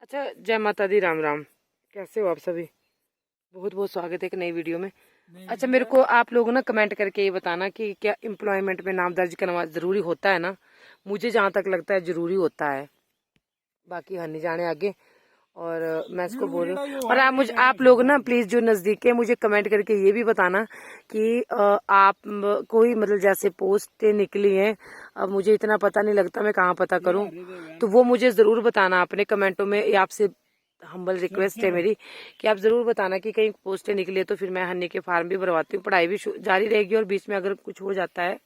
अच्छा, जय माता दी, राम राम। कैसे हो आप सभी? बहुत बहुत स्वागत है एक नई वीडियो में। अच्छा, मेरे को आप लोग ना कमेंट करके ये बताना कि क्या एम्प्लॉयमेंट में नाम दर्ज करना जरूरी होता है ना। मुझे जहाँ तक लगता है जरूरी होता है, बाकी हम नहीं जाने आगे। और मैं इसको बोल रही हूँ। और आप लोग ना प्लीज जो नजदीक है मुझे कमेंट करके ये भी बताना कि आप कोई मतलब जैसे पोस्ट निकली है, अब मुझे इतना पता नहीं लगता, मैं कहाँ पता करूँ, तो वो मुझे जरूर बताना अपने कमेंटों में। ये आपसे हम्बल रिक्वेस्ट है मेरी कि आप जरूर बताना कि कहीं पोस्टें निकली है, तो फिर मैं हन्नी के फार्म भी भरवाती हूँ, पढ़ाई भी जारी रहेगी और बीच में अगर कुछ हो जाता है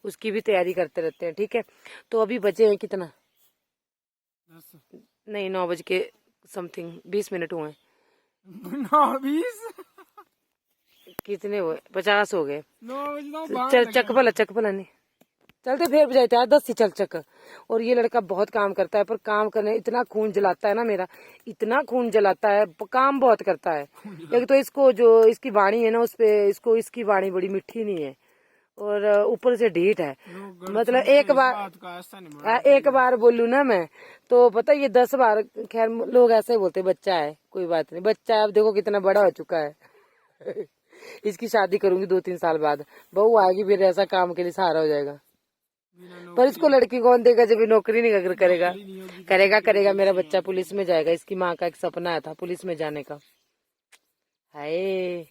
उसकी भी तैयारी करते रहते हैं। ठीक है, तो अभी बचे हैं कितना, नहीं 9 बज के समथिंग 20 मिनट हुए। 9:20 कितने हुए? 50 हो गए। 9 चल चक भला नहीं चलते फिर बजाते यार 10 ही चक। और ये लड़का बहुत काम करता है, पर काम करने इतना खून जलाता है ना मेरा, इतना खून जलाता है, काम बहुत करता है। एक तो इसको जो इसकी वाणी है ना, उस पे इसको इसकी वाणी बड़ी मीठी नहीं है, और ऊपर से ढीठ है। मतलब एक बार बोलूं ना मैं तो पता ये 10 बार। खैर लोग ऐसे ही बोलते बच्चा है, कोई बात नहीं, बच्चा है। अब देखो कितना बड़ा हो चुका है। इसकी शादी करूंगी 2-3 साल बाद, बहू आएगी, फिर ऐसा काम के लिए सहारा हो जाएगा। पर इसको लड़की कौन देगा जब ये नौकरी नहीं अगर करेगा? करेगा मेरा बच्चा पुलिस में जाएगा। इसकी माँ का एक सपना था पुलिस में जाने का। हाय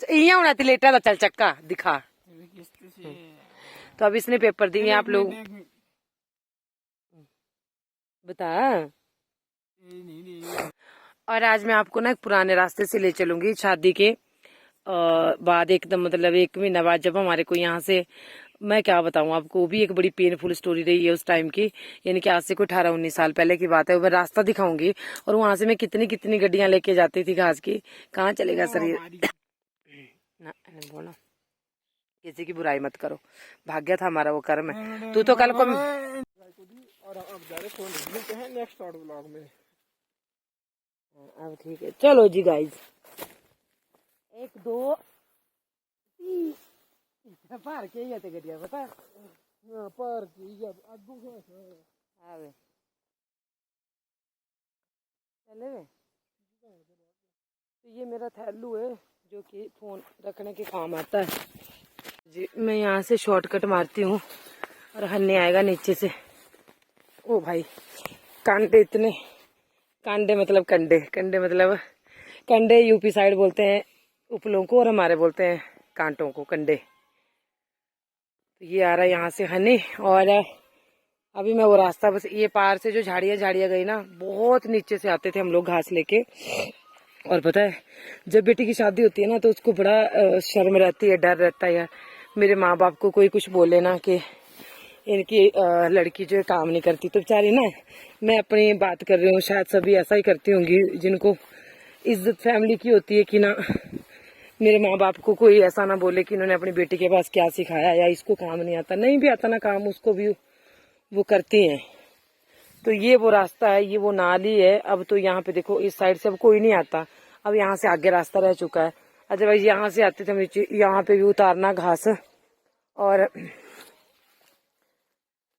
इया होना थी लेटा था, चल चक्का दिखा। तो अब इसने पेपर दिए, आप लोग बता। और आज मैं आपको ना एक पुराने रास्ते से ले चलूंगी शादी के बाद, एकदम मतलब 1 महीना बाद, जब हमारे को यहाँ से, मैं क्या बताऊं आपको, वो भी एक बड़ी पेनफुल स्टोरी रही है उस टाइम की। यानी कि आज से कोई 18-19 साल पहले की बात है। मैं रास्ता दिखाऊंगी और वहां से मैं कितनी कितनी गड्डियां लेके जाती थी घास की। कहाँ चलेगा शरीर ना बोलो, किसी की बुराई मत करो, भाग्य था हमारा वो कर्म है। तू तो कल को और अब जा रहे फोन मिलते हैं नेक्स्ट शॉर्ट ब्लॉग में। अब ठीक है, चलो जी गाइज, 1 2 3 पार के ये गड्डिया पता पर की जब अगू आवे चले वे। तो ये मेरा थैलू है जो कि फोन रखने के काम आता है जी। मैं यहाँ से शॉर्टकट मारती हूँ और हन्ने आएगा नीचे से। ओ भाई कांटे इतने, कांडे मतलब कंडे, कंडे मतलब कंडे यूपी साइड बोलते हैं उपलों को, और हमारे बोलते हैं कांटों को कंडे। तो ये आ रहा है यहाँ से हनी। और अभी मैं वो रास्ता, बस ये पार से जो झाड़ियाँ गई ना, बहुत नीचे से आते थे हम लोग घास लेके। और पता है जब बेटी की शादी होती है ना तो उसको बड़ा शर्म रहती है, डर रहता है यार, मेरे माँ बाप को कोई कुछ बोले ना कि इनकी लड़की जो है काम नहीं करती। तो बेचारी ना, मैं अपनी बात कर रही हूँ, शायद सभी ऐसा ही करती होंगी जिनको इज्जत फैमिली की होती है कि ना मेरे माँ बाप को कोई ऐसा ना बोले कि इन्होंने अपनी बेटी के पास क्या सिखाया, या इसको काम नहीं आता, नहीं भी आता ना काम उसको भी वो करती हैं। तो ये वो रास्ता है, ये वो नाली है। अब तो यहाँ पे देखो इस साइड से अब कोई नहीं आता, अब यहाँ से आगे रास्ता रह चुका है। अदरवाइज यहाँ से आते थे नीचे, यहाँ पे भी उतारना घास। और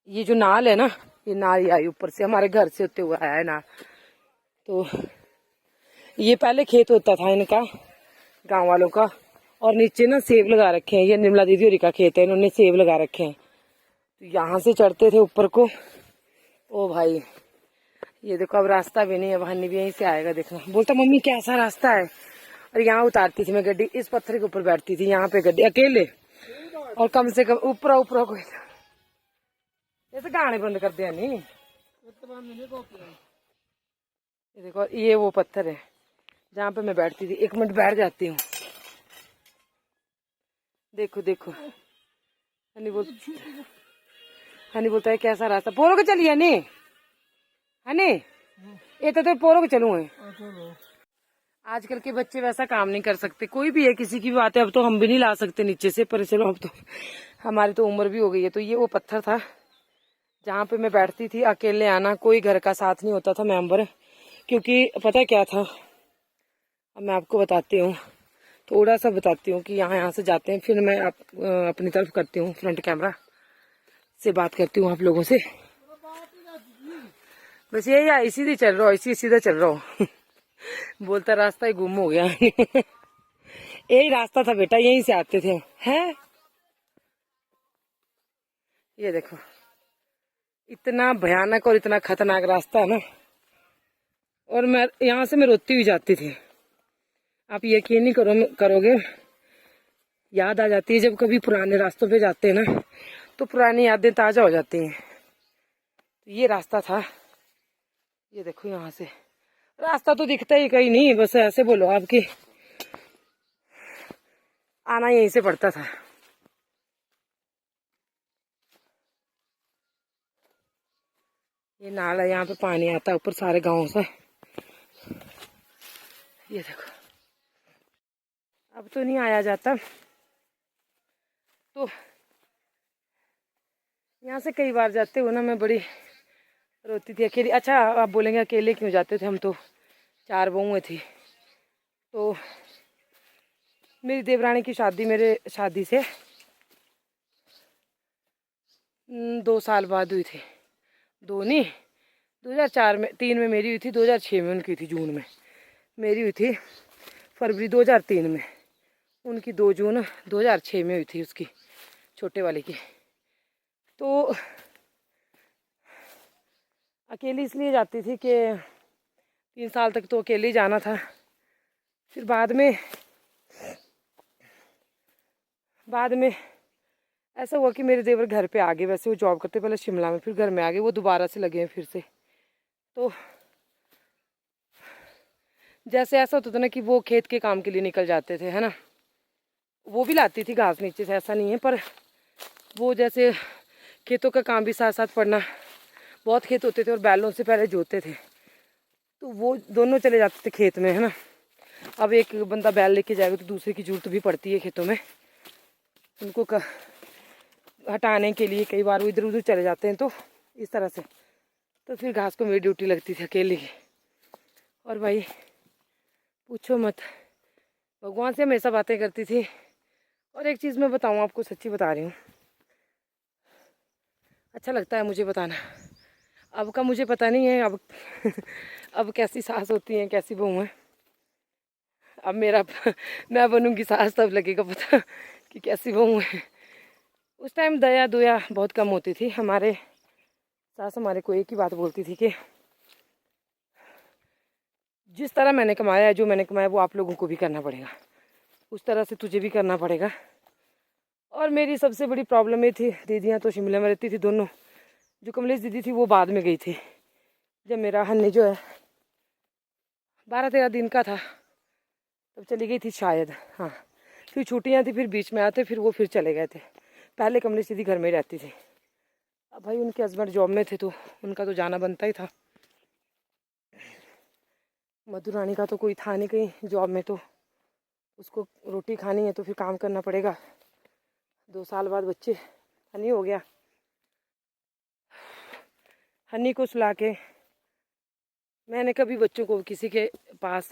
ये जो नाल है ना, ये नाल आई ऊपर से हमारे घर से होते हुए आया है ना। तो ये पहले खेत होता था इनका, गांव वालों का, और नीचे ना सेब लगा रखे हैं। ये निर्मला दीदी होरी का खेत है, इन्होंने सेब लगा रखे हैं। तो यहाँ से चढ़ते थे ऊपर को। ओ भाई ये देखो अब रास्ता भी नहीं है, हन्नी भी यहीं से आएगा देखना। बोलता मम्मी कैसा रास्ता है। और यहाँ उतारती थी मैं गड्डी, इस पत्थर के ऊपर बैठती थी, यहाँ पे गड्डी अकेले, और कम से कम ऊपर कोई ऐसे गाने बंद कर दिया नहीं। ये देखो ये वो पत्थर है जहाँ पे मैं बैठती थी, 1 मिनट बैठ जाती हूँ। देखो देखो हनी बोलता है कैसा रास्ता, पोरो के चलिए हनी, हनी ये तो पोरो के चलूंगे। आजकल के बच्चे वैसा काम नहीं कर सकते, कोई भी है, किसी की भी बात है। अब तो हम भी नहीं ला सकते नीचे से, पर चलो अब तो हमारी तो उम्र भी हो गई है। तो ये वो पत्थर था जहाँ पे मैं बैठती थी, अकेले आना, कोई घर का साथ नहीं होता था मेंबर। क्योंकि पता है क्या था, अब मैं आपको बताती हूँ, थोड़ा सा बताती हूँ कि यहाँ से जाते हैं, फिर मैं अपनी तरफ करती हूँ, फ्रंट कैमरा से बात करती हूँ आप लोगों से। बस यही आई सीधे चल रहा हूँ, इसी सीधा चल रहा हूँ। बोलता रास्ता ही गुम हो गया। यही रास्ता था बेटा, यहीं से आते थे हैं। ये देखो इतना भयानक और इतना खतरनाक रास्ता है ना। और मैं यहाँ से मैं रोती हुई जाती थी। आप यकीन नहीं करोगे, याद आ जाती है जब कभी पुराने रास्तों पे जाते हैं ना, तो पुरानी यादें ताजा हो जाती हैं। तो ये रास्ता था, ये देखो यहाँ से रास्ता तो दिखता ही कहीं नहीं, बस ऐसे बोलो आपकी आना यहीं से पड़ता था। ये नाला, यहाँ पे पानी आता है ऊपर सारे गांवों से। ये देखो अब तो नहीं आया जाता। तो यहाँ से कई बार जाते हो ना, मैं बड़ी रोती थी अकेली। अच्छा आप बोलेंगे अकेले क्यों जाते थे, हम तो 4 बहुएं थी। तो मेरी देवरानी की शादी मेरे शादी से 2 साल बाद हुई थी। 2 नहीं, 2004 में, 3 में मेरी हुई थी, 2006 में उनकी थी, जून में मेरी हुई थी, फरवरी 2003 में उनकी, 2 जून 2006 में हुई थी उसकी, छोटे वाले की। तो अकेली इसलिए जाती थी कि 3 साल तक तो अकेले ही जाना था। फिर बाद में ऐसा हुआ कि मेरे देवर घर पे आ गए। वैसे वो जॉब करते पहले शिमला में, फिर घर में आ गए, वो दोबारा से लगे हैं फिर से। तो जैसे ऐसा होता था ना कि वो खेत के काम के लिए निकल जाते थे, है ना। वो भी लाती थी घास नीचे से, ऐसा नहीं है, पर वो जैसे खेतों का काम भी साथ साथ पड़ना, बहुत खेत होते थे और बैलों से पहले जोतते थे, तो वो दोनों चले जाते थे खेत में, है ना। अब एक बंदा बैल लेके जाएगा तो दूसरे की जरूरत भी पड़ती है खेतों में, उनको हटाने के लिए। कई बार वो इधर उधर चले जाते हैं, तो इस तरह से तो फिर घास को मेरी ड्यूटी लगती थी अकेले की। और भाई पूछो मत, भगवान से हमेशा बातें करती थी। और एक चीज़ मैं बताऊँ आपको, सच्ची बता रही हूँ, अच्छा लगता है मुझे बताना। अब का मुझे पता नहीं है अब अब कैसी सास होती हैं, कैसी बहू हैं। अब मेरा मैं बनूंगी सास तब लगेगा पता कि कैसी बहू है। उस टाइम दया दुया बहुत कम होती थी। हमारे सास हमारे को एक ही बात बोलती थी कि जिस तरह मैंने कमाया है, जो मैंने कमाया वो आप लोगों को भी करना पड़ेगा, उस तरह से तुझे भी करना पड़ेगा। और मेरी सबसे बड़ी प्रॉब्लम ये थी, दीदियाँ तो शिमला में रहती थी दोनों। जो कमलेश दीदी थी वो बाद में गई थी, जब मेरा हन्नी जो है 12-13 दिन का था तब चली गई थी शायद, हाँ। फिर छुट्टियाँ थी, फिर बीच में आते, फिर वो फिर चले गए थे। पहले कमलेश दीदी घर में ही रहती थी। अब भाई उनके हस्बैंड जॉब में थे तो उनका तो जाना बनता ही था। मधु रानी का तो कोई था नहीं कहीं जॉब में, तो उसको रोटी खानी है तो फिर काम करना पड़ेगा। 2 साल बाद बच्चे हनी हो गया। हनी को सुला के मैंने कभी बच्चों को किसी के पास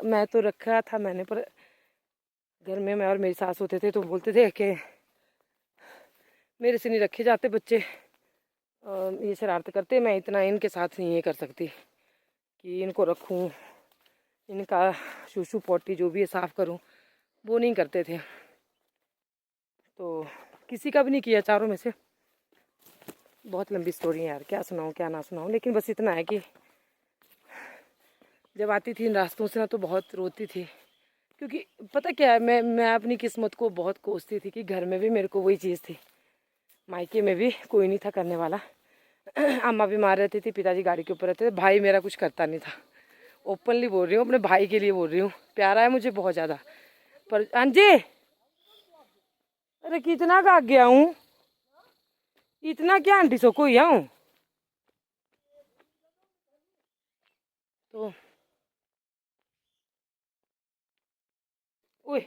मैं तो रखा था मैंने, पर घर में मैं और मेरी सास होते थे तो बोलते थे कि मेरे से नहीं रखे जाते बच्चे, ये शरारत करते, मैं इतना इनके साथ नहीं ये कर सकती कि इनको रखूं, इनका शूशू पोटी जो भी है साफ़ करूं, वो नहीं करते थे। तो किसी का भी नहीं किया चारों में से। बहुत लंबी स्टोरी है यार, क्या सुनाऊं क्या ना सुनाऊं, लेकिन बस इतना है कि जब आती थी इन रास्तों से ना तो बहुत रोती थी। क्योंकि पता क्या है, मैं अपनी किस्मत को बहुत कोसती थी कि घर में भी मेरे को वही चीज़ थी, मायके में भी कोई नहीं था करने वाला। अम्मा बीमार रहती थी, पिताजी गाड़ी के ऊपर रहते थे, भाई मेरा कुछ करता नहीं था। ओपनली बोल रही हूँ, अपने भाई के लिए बोल रही हूँ, प्यारा है मुझे बहुत ज़्यादा। पर अंजे, अरे कितना का गया हूँ, इतना क्या आंटी सो कोई आऊँ तो। ओए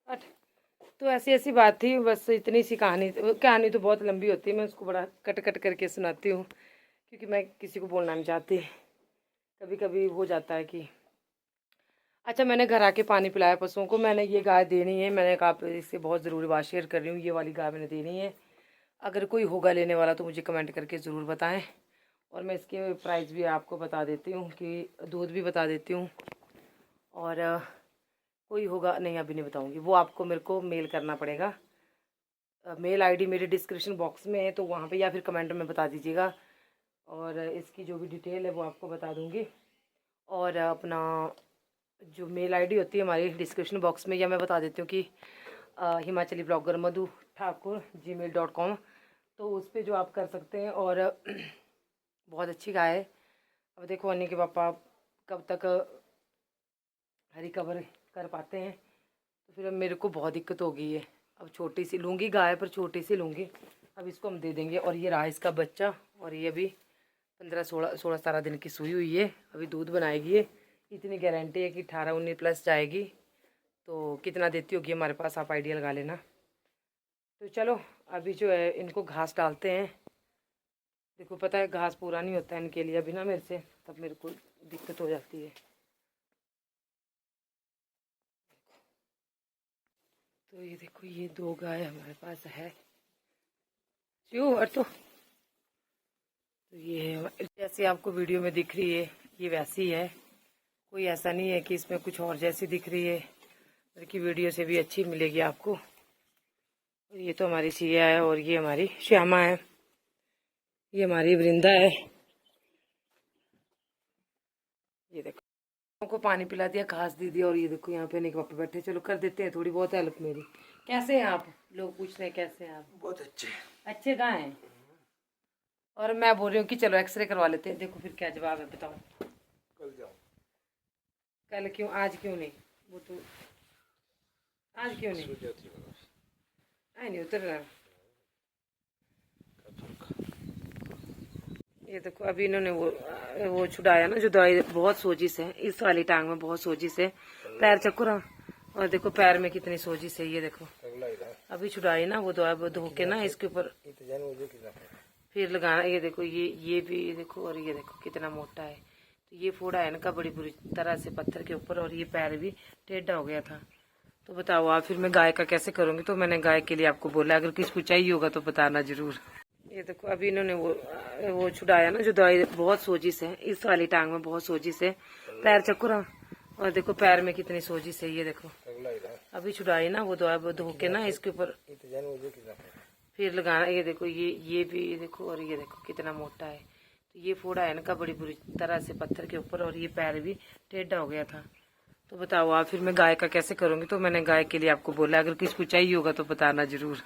हट। तो ऐसी ऐसी बात थी, बस इतनी सी कहानी। कहानी तो बहुत लंबी होती है, मैं उसको बड़ा कट कट करके सुनाती हूँ क्योंकि मैं किसी को बोलना नहीं चाहती। कभी कभी हो जाता है कि अच्छा, मैंने घर आके पानी पिलाया पशुओं को। मैंने ये गाय देनी है, मैंने कहा इससे बहुत ज़रूरी बात शेयर कर रही हूँ, ये वाली गाय मैंने देनी है। अगर कोई होगा लेने वाला तो मुझे कमेंट करके ज़रूर बताएं। और मैं इसके प्राइस भी आपको बता देती हूँ कि दूध भी बता देती हूँ। और कोई होगा नहीं, अभी नहीं बताऊँगी, वो आपको मेरे को मेल करना पड़ेगा। मेल आईडी मेरे डिस्क्रिप्शन बॉक्स में है, तो वहाँ पे या फिर कमेंट में बता दीजिएगा। और इसकी जो भी डिटेल है वो आपको बता दूँगी। और अपना जो मेल आईडी होती है हमारी डिस्क्रिप्शन बॉक्स में, या मैं बता देती हूँ कि हिमाचली ब्लॉगर मधु ठाकुर gmail.com, तो उस पर जो आप कर सकते हैं। और बहुत अच्छी गाय है। अब देखो अन्नी के पापा कब तक रिकवर कर पाते हैं, तो फिर अब मेरे को बहुत दिक्कत हो गई है। अब छोटी सी लूँगी गाय, पर छोटी सी लूँगी। अब इसको हम दे देंगे। और ये रहा इसका बच्चा, और ये अभी 15-16-17 दिन की सुई हुई है, अभी दूध बनाएगी ये। इतनी गारंटी है कि 18-19 प्लस जाएगी। तो कितना देती होगी हमारे पास, आप आइडिया लगा लेना। तो चलो अभी जो है इनको घास डालते हैं। देखो पता है घास पूरा नहीं होता है इनके लिए अभी ना मेरे से, तब मेरे को दिक्कत हो जाती है। तो ये देखो ये 2 गाय हमारे पास है। और तो ये जैसे आपको वीडियो में दिख रही है ये वैसी है, कोई ऐसा नहीं है कि इसमें कुछ और जैसी दिख रही है, बल्कि वीडियो से भी अच्छी मिलेगी आपको। और ये तो हमारी सिया है, और ये हमारी श्यामा है, ये हमारी वृंदा है। ये देखो को पानी पिला दिया, घास दे दिया, और ये देखो यहाँ पे निक पापा बैठे। चलो कर देते हैं थोड़ी बहुत हेल्प मेरी। कैसे हैं आप? लोग पूछ रहे हैं कैसे हैं आप? बहुत अच्छे। अच्छे कहाँ हैं? और मैं बोल रही हूँ कि चलो एक्सरे करवा लेते हैं। देखो फिर क्या जवाब है, बताओ। कल जाओ। कल क्यों, आज क्यों नहीं? वो तो आज क्यों नहीं? आई नहीं उतर रहा। ये देखो अभी इन्होंने वो छुड़ाया ना जो दवाई, बहुत सोजिश है इस वाली टांग में, बहुत सोजिश है। पैर चक्करा, और देखो पैर में कितनी सोजिश है। ये देखो अभी छुड़ाई ना वो दवाई, वो धो के ना इसके ऊपर फिर लगाना। ये देखो ये भी देखो, और ये देखो कितना मोटा है। तो ये फोड़ा है इनका बड़ी बुरी तरह से पत्थर के ऊपर, और ये पैर भी टेढ़ा हो गया था। तो बताओ आप, फिर मैं गाय का कैसे करूँगी? तो मैंने गाय के लिए आपको बोला, अगर किसी को चाहिए होगा तो बताना जरूर। ये देखो अभी इन्होंने वो छुड़ाया ना जो दवाई, बहुत सोजिश है इस वाली टांग में, बहुत सोजिश है। पैर चक्करा, और देखो पैर में कितनी सोजिश है। ये देखो अभी छुड़ाई ना वो दवाई, वो धो के ना इसके ऊपर फिर लगाना। ये देखो ये भी देखो, और ये देखो कितना मोटा है। तो ये फोड़ा है इनका बड़ी बुरी तरह से पत्थर के ऊपर, और ये पैर भी टेढ़ा हो गया था। तो बताओ आप, फिर मैं गाय का कैसे करूँगी? तो मैंने गाय के लिए आपको बोला, अगर किसी को चाहिए होगा तो बताना जरूर।